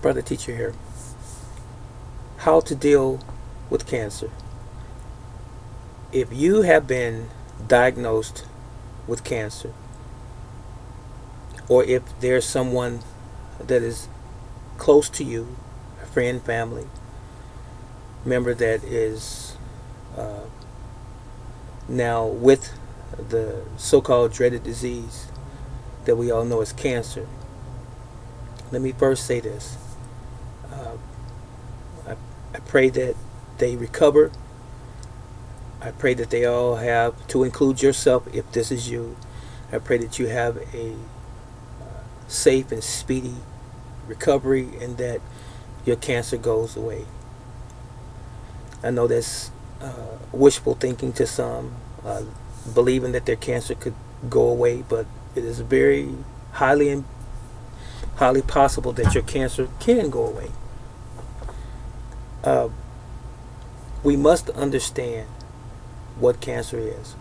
Brother Teacher here. How to deal with cancer. If you have been diagnosed with cancer, or if there's someone that is close to you, a friend, family, member that is uh, now with the so-called dreaded disease that we all know as cancer, let me first say this. Uh, I, I pray that they recover. I pray that they all have, to include yourself if this is you, I pray that you have a safe and speedy recovery and that your cancer goes away. I know that's wishful thinking to some, believing that their cancer could go away, but it is very highly possible that your cancer can go away. Uh, we must understand what cancer is.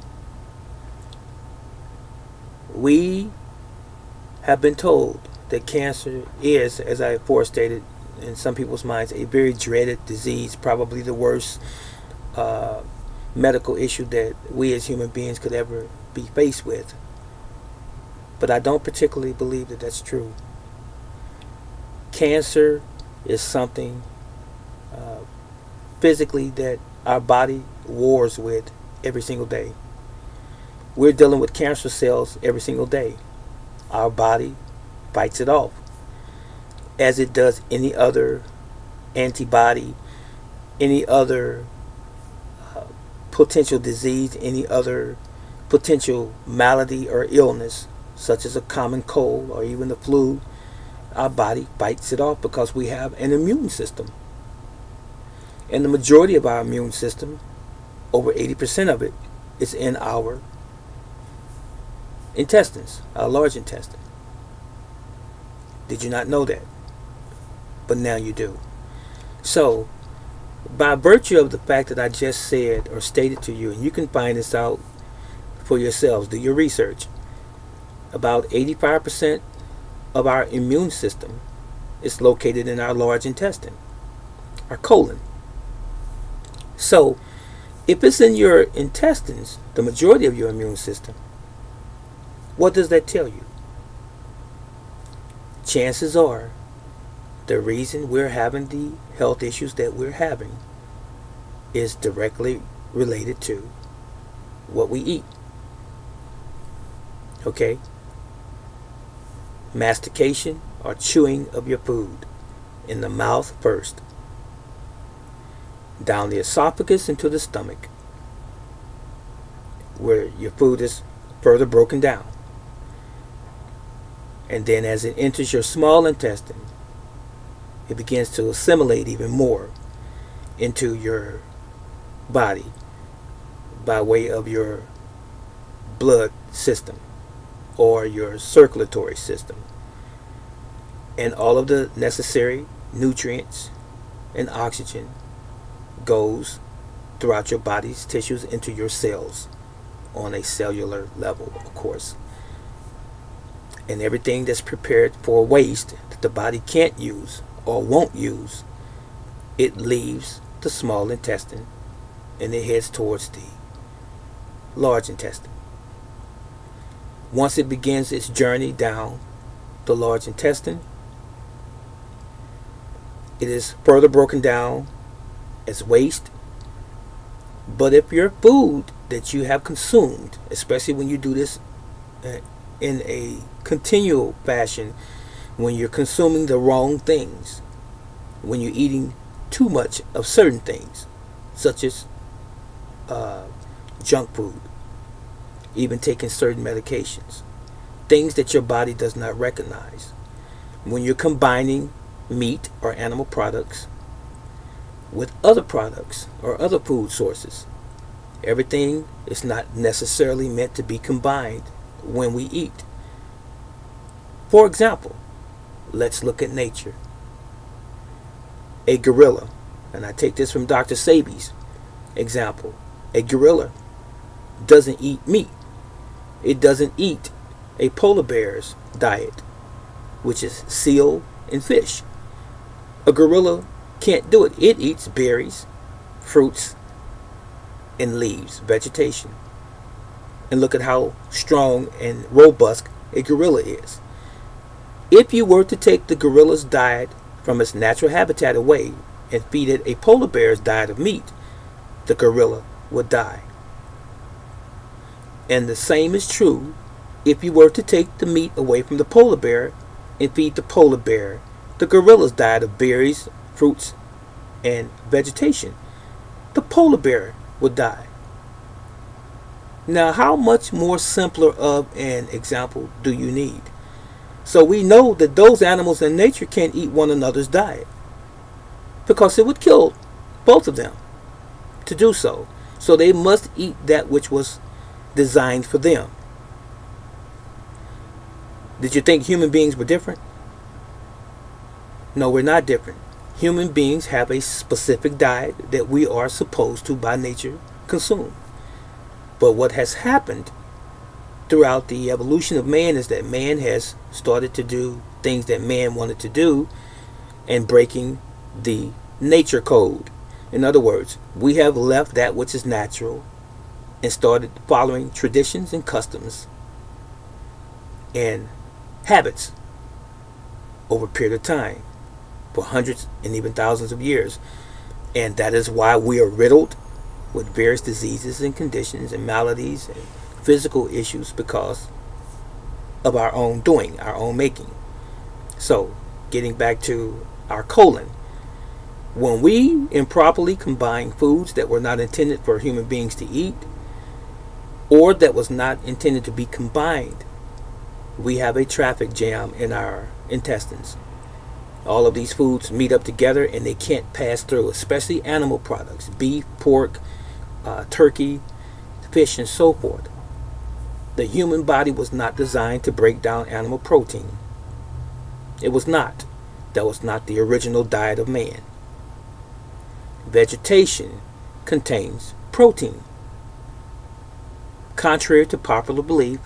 We have been told that cancer is, as I forestated, in some people's minds, a very dreaded disease, probably the worst uh, medical issue that we as human beings could ever be faced with. But I don't particularly believe that that's true. Cancer is something uh, physically that our body wars with every single day. We're dealing with cancer cells every single day. Our body fights it off as it does any other antibody, any other uh, potential disease, any other potential malady or illness, such as a common cold or even the flu. Our body fights it off because we have an immune system. And the majority of our immune system, over 80% of it, is in our intestines, our large intestine. Did you not know that? But now you do. So, by virtue of the fact that I just said or stated to you, and you can find this out for yourselves, do your research, about 85% of our immune system is located in our large intestine, our colon. So, if it's in your intestines, the majority of your immune system, what does that tell you? Chances are the reason we're having the health issues that we're having is directly related to what we eat. Okay? Mastication or chewing of your food in the mouth first, down the esophagus into the stomach, where your food is further broken down. And then as it enters your small intestine, it begins to assimilate even more into your body by way of your blood system or your circulatory system. And all of the necessary nutrients and oxygen goes throughout your body's tissues into your cells on a cellular level, of course. And everything that's prepared for waste that the body can't use or won't use, it leaves the small intestine and it heads towards the large intestine. Once it begins its journey down the large intestine, it is further broken down as waste. But if your food that you have consumed, especially when you do this in a continual fashion, when you're consuming the wrong things, when you're eating too much of certain things, such as junk food, even taking certain medications, things that your body does not recognize, when you're combining meat or animal products with other products or other food sources, everything is not necessarily meant to be combined when we eat. For example, let's look at nature. A gorilla, and I take this from Dr. Sebi's example, a gorilla doesn't eat meat. It doesn't eat a polar bear's diet, which is seal and fish. A gorilla can't do it. It eats berries, fruits, and leaves, vegetation. And look at how strong and robust a gorilla is. If you were to take the gorilla's diet from its natural habitat away and feed it a polar bear's diet of meat, the gorilla would die. And the same is true if you were to take the meat away from the polar bear and feed the polar bear the gorilla's diet of berries, fruits, and vegetation. The polar bear would die. Now, how much more simpler of an example do you need? So we know that those animals in nature can't eat one another's diet because it would kill both of them to do so. So they must eat that which was designed for them. Did you think human beings were different? No, we're not different. Human beings have a specific diet that we are supposed to, by nature, consume. But what has happened throughout the evolution of man is that man has started to do things that man wanted to do and breaking the nature code. In other words, we have left that which is natural and started following traditions and customs and habits over a period of time for hundreds and even thousands of years. And that is why we are riddled with various diseases and conditions and maladies and physical issues because of our own doing, our own making. So, getting back to our colon, when we improperly combine foods that were not intended for human beings to eat or that was not intended to be combined, we have a traffic jam in our intestines. All of these foods meet up together and they can't pass through, especially animal products, beef, pork, turkey, fish, and so forth. The human body was not designed to break down animal protein. It was not. That was not the original diet of man. Vegetation contains protein. Contrary to popular belief,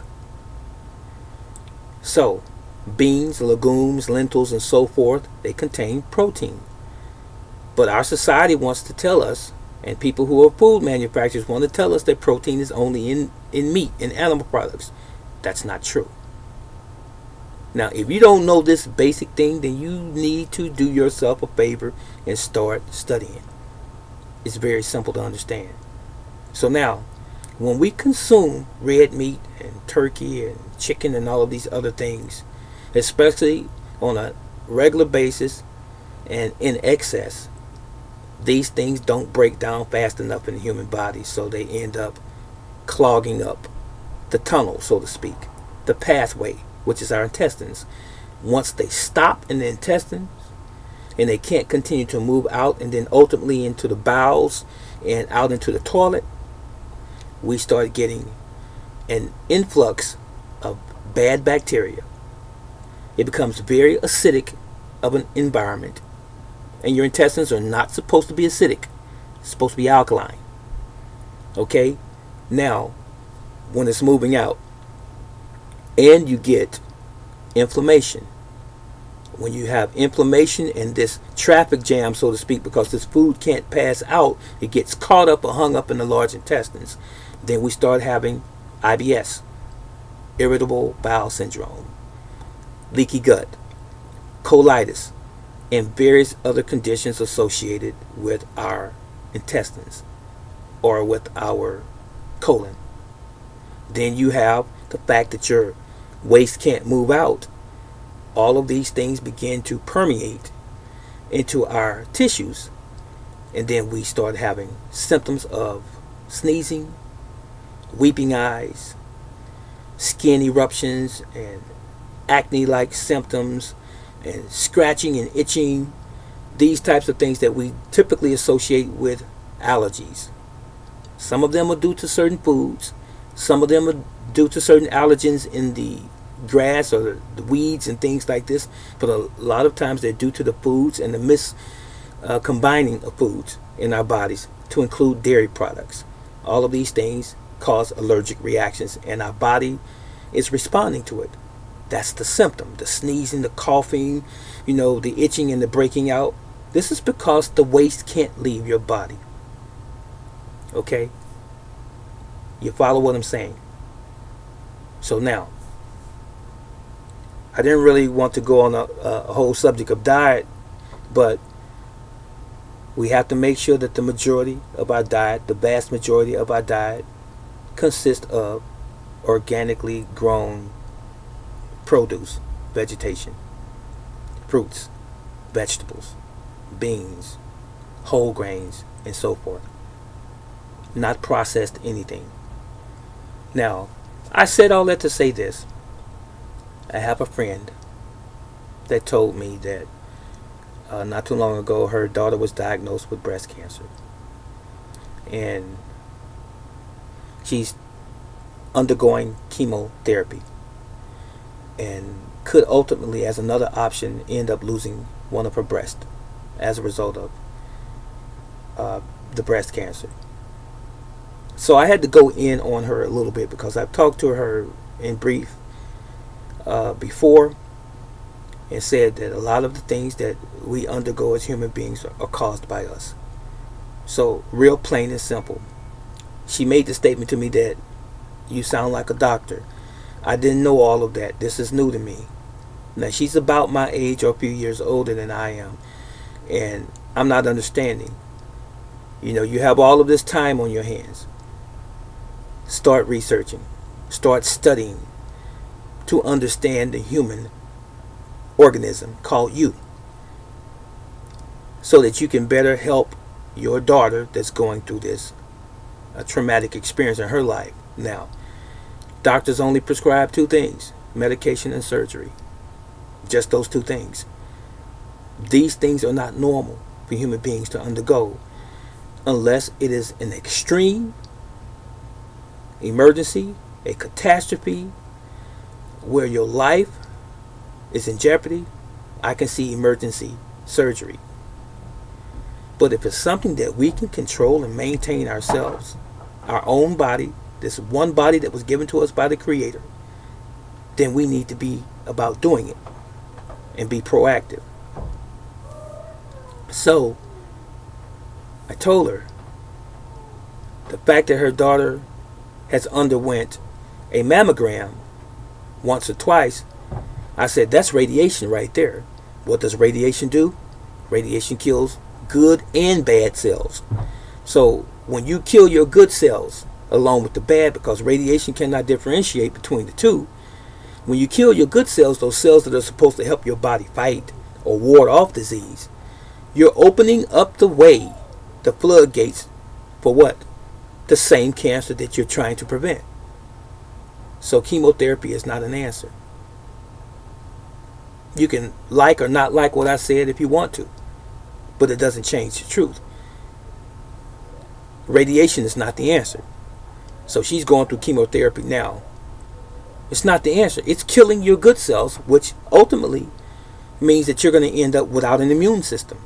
so beans, legumes, lentils, and so forth, they contain protein. But our society wants to tell us, and people who are food manufacturers want to tell us that protein is only in meat, in animal products. That's not true. Now, if you don't know this basic thing, then you need to do yourself a favor and start studying. It's very simple to understand. So now, when we consume red meat and turkey and chicken and all of these other things, especially on a regular basis and in excess, these things don't break down fast enough in the human body, so they end up clogging up the tunnel, so to speak, the pathway, which is our intestines. Once they stop in the intestines and they can't continue to move out and then ultimately into the bowels and out into the toilet, we start getting an influx of bad bacteria. It becomes very acidic of an environment. And your intestines are not supposed to be acidic. It's supposed to be alkaline. Okay? Now, when it's moving out, and you get inflammation. When you have inflammation and this traffic jam, so to speak, because this food can't pass out, it gets caught up or hung up in the large intestines. Then we start having IBS, irritable bowel syndrome, leaky gut, colitis, and various other conditions associated with our intestines or with our colon. Then you have the fact that your waste can't move out. All of these things begin to permeate into our tissues, and then we start having symptoms of sneezing, weeping eyes, skin eruptions, and acne-like symptoms, and scratching and itching, these types of things that we typically associate with allergies. Some of them are due to certain foods. Some of them are due to certain allergens in the grass or the weeds and things like this. But a lot of times they're due to the foods and the combining of foods in our bodies to include dairy products. All of these things cause allergic reactions, and our body is responding to it. That's the symptom, the sneezing, the coughing, the itching and the breaking out. This is because the waste can't leave your body. Okay? You follow what I'm saying? So now, I didn't really want to go on a whole subject of diet, but we have to make sure that the majority of our diet, the vast majority of our diet, consists of organically grown produce, vegetation, fruits, vegetables, beans, whole grains, and so forth. Not processed anything. Now, I said all that to say this. I have a friend that told me that not too long ago her daughter was diagnosed with breast cancer. And she's undergoing chemotherapy and could ultimately, as another option, end up losing one of her breasts as a result of the breast cancer. So I had to go in on her a little bit because I've talked to her in brief before and said that a lot of the things that we undergo as human beings are caused by us. So real plain and simple. She made the statement to me that you sound like a doctor. I didn't know all of that. This is new to me. Now she's about my age or a few years older than I am. And I'm not understanding. You know, you have all of this time on your hands. Start researching. Start studying to understand the human organism called you, so that you can better help your daughter that's going through this traumatic experience in her life. Now, doctors only prescribe two things: medication and surgery. Just those two things. These things are not normal for human beings to undergo unless it is an extreme emergency, a catastrophe where your life is in jeopardy. I can see emergency surgery. But if it's something that we can control and maintain ourselves, our own body, this one body that was given to us by the Creator, then we need to be about doing it and be proactive. So I told her the fact that her daughter has underwent a mammogram once or twice, I said, that's radiation right there. What does radiation do? Radiation kills good and bad cells. So when you kill your good cells along with the bad, because radiation cannot differentiate between the two, when you kill your good cells, those cells that are supposed to help your body fight or ward off disease, you're opening up the way, the floodgates, for what? The same cancer that you're trying to prevent. So chemotherapy is not an answer. You can like or not like what I said if you want to, but it doesn't change the truth. Radiation is not the answer. So she's going through chemotherapy now. It's not the answer. It's killing your good cells, which ultimately means that you're going to end up without an immune system.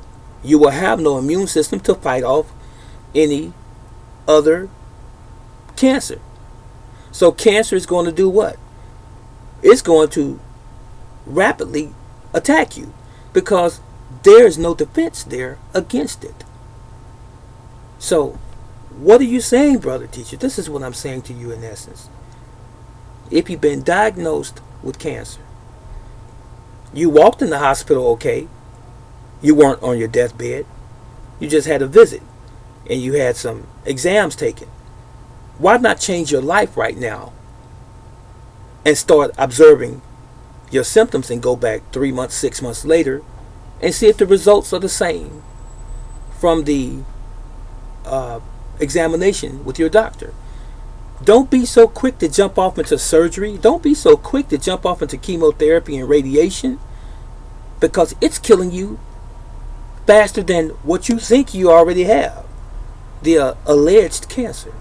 You will have no immune system to fight off any other cancer. So cancer is going to do what? It's going to rapidly attack you because there's no defense there against it. So what are you saying, brother teacher? This is what I'm saying to you in essence. If you've been diagnosed with cancer, you walked in the hospital okay, you weren't on your deathbed, you just had a visit and you had some exams taken. Why not change your life right now and start observing your symptoms and go back 3 months, 6 months later and see if the results are the same from the examination with your doctor? Don't be so quick to jump off into surgery. Don't be so quick to jump off into chemotherapy and radiation, because it's killing you faster than what you think you already have, the alleged cancer.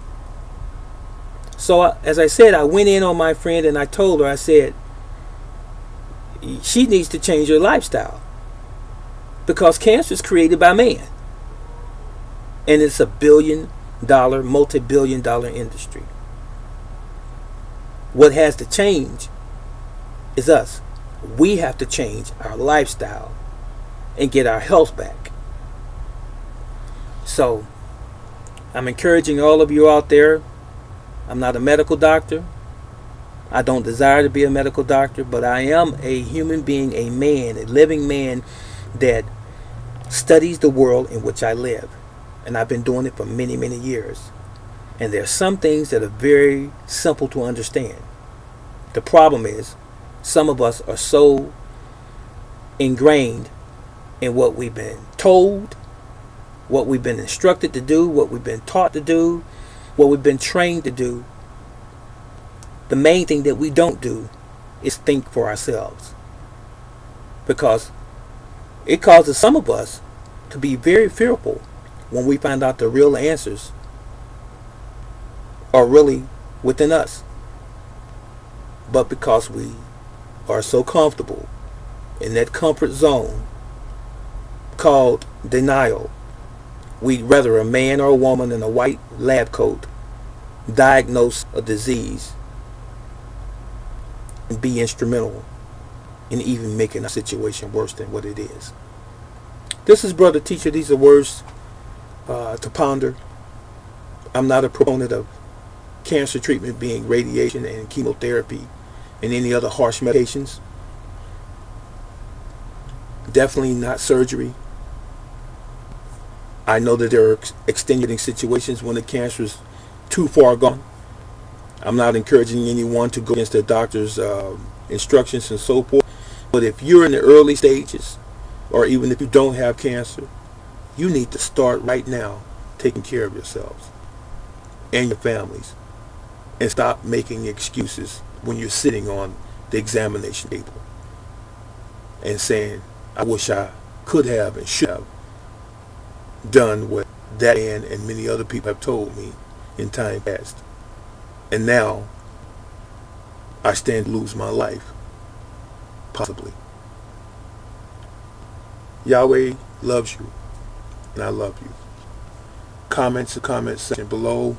So as I said, I went in on my friend and I told her, I said, she needs to change her lifestyle because cancer is created by man. And it's a billion-dollar, multi-billion-dollar industry. What has to change is us. We have to change our lifestyle and get our health back. So I'm encouraging all of you out there. I'm not a medical doctor. I don't desire to be a medical doctor, but I am a human being, a man, a living man that studies the world in which I live. And I've been doing it for many, many years. And there are some things that are very simple to understand. The problem is, some of us are so ingrained in what we've been told, what we've been instructed to do, what we've been taught to do, what we've been trained to do. The main thing that we don't do is think for ourselves. Because it causes some of us to be very fearful when we find out the real answers are really within us. But because we are so comfortable in that comfort zone called denial, we'd rather a man or a woman in a white lab coat diagnose a disease and be instrumental in even making a situation worse than what it is. This is Brother Teacher. These are words to ponder. I'm not a proponent of cancer treatment being radiation and chemotherapy and any other harsh medications. Definitely not surgery. I know that there are extenuating situations when the cancer is too far gone. I'm not encouraging anyone to go against their doctor's instructions and so forth. But if you're in the early stages, or even if you don't have cancer, you need to start right now taking care of yourselves and your families, and stop making excuses when you're sitting on the examination table and saying, I wish I could have and should have done what that man and many other people have told me in time past. And now I stand to lose my life, possibly. Yahweh loves you, and I love you. Comments in the comment section below.